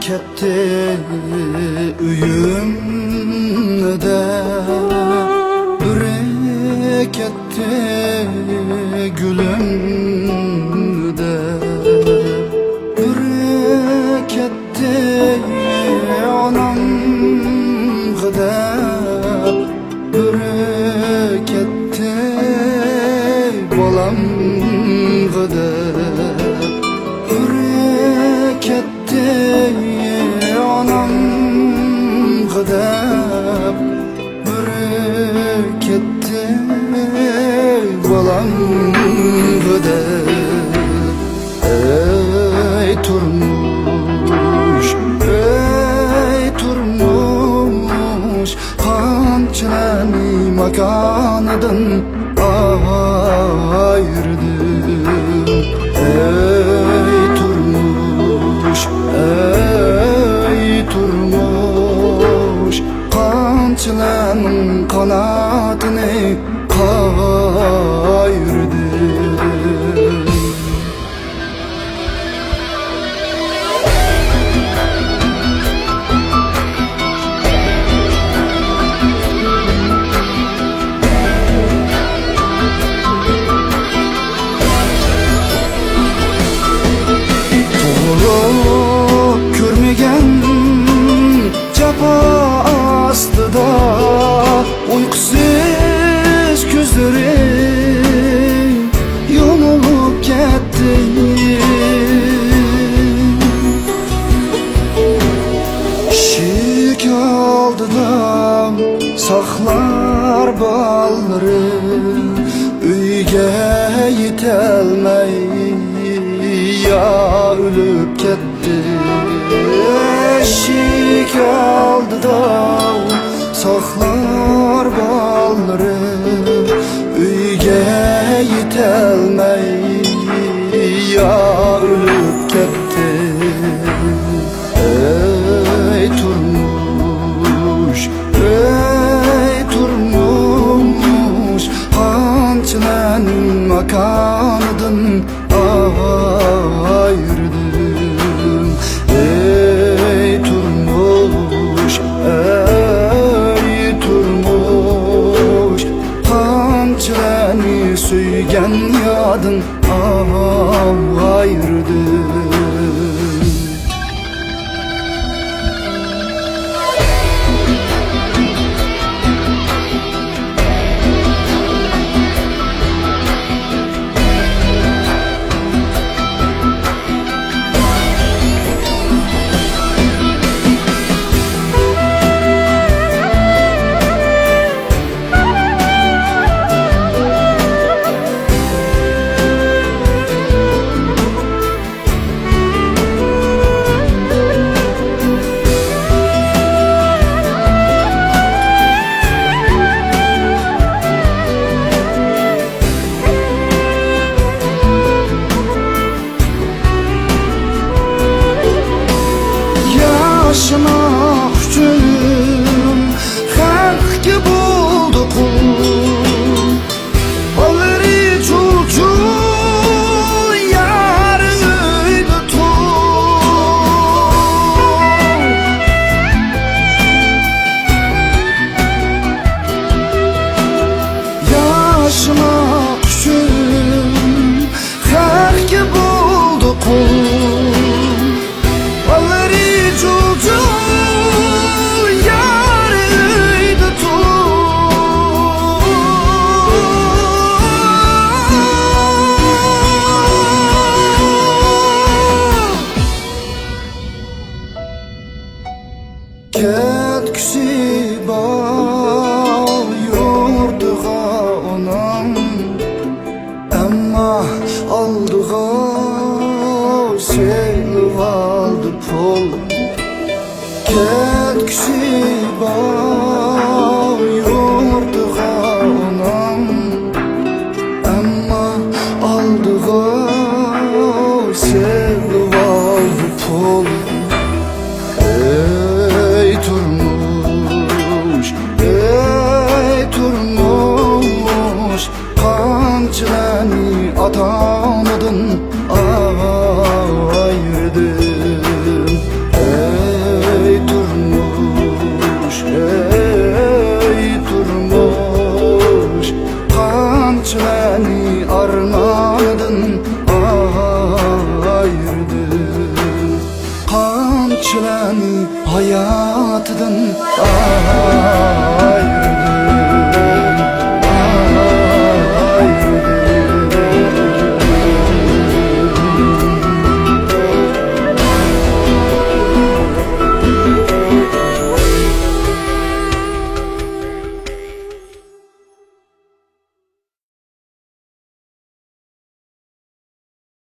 Ketdi uyumda, biri ketdi gülümde, biri ketdi onam gıdab, biri ketdi bolam gıdab, biri ketdi onam gıdab, biri ketdi bolam gıdab. Ey turmush, ey turmush, qanchani makonidan ayirdim. Ey turmush, ey turmush, qanchalarning qanotini qayirdim. Körmegen jafo ostida uyqusiz ko'zlarim yonilib ketdi. Eshik oldida saqlar bolarim uyga yetolmay ya ölüp ketdi. Eshik oldida saqlar bolarim uyga yetolmay ya ölüp ketdi. Ey turmush, ey turmush, qanchalarning makonidan ayirdim. Ey turmush, ey turmush, qanchalarni suygan yodin ayirdim. qanchalarni ota-onadan ayırdım. Ey turmush, ey turmush, qanchalarni armondan ayırdım. Qanchalarni hayotidan ayırdım.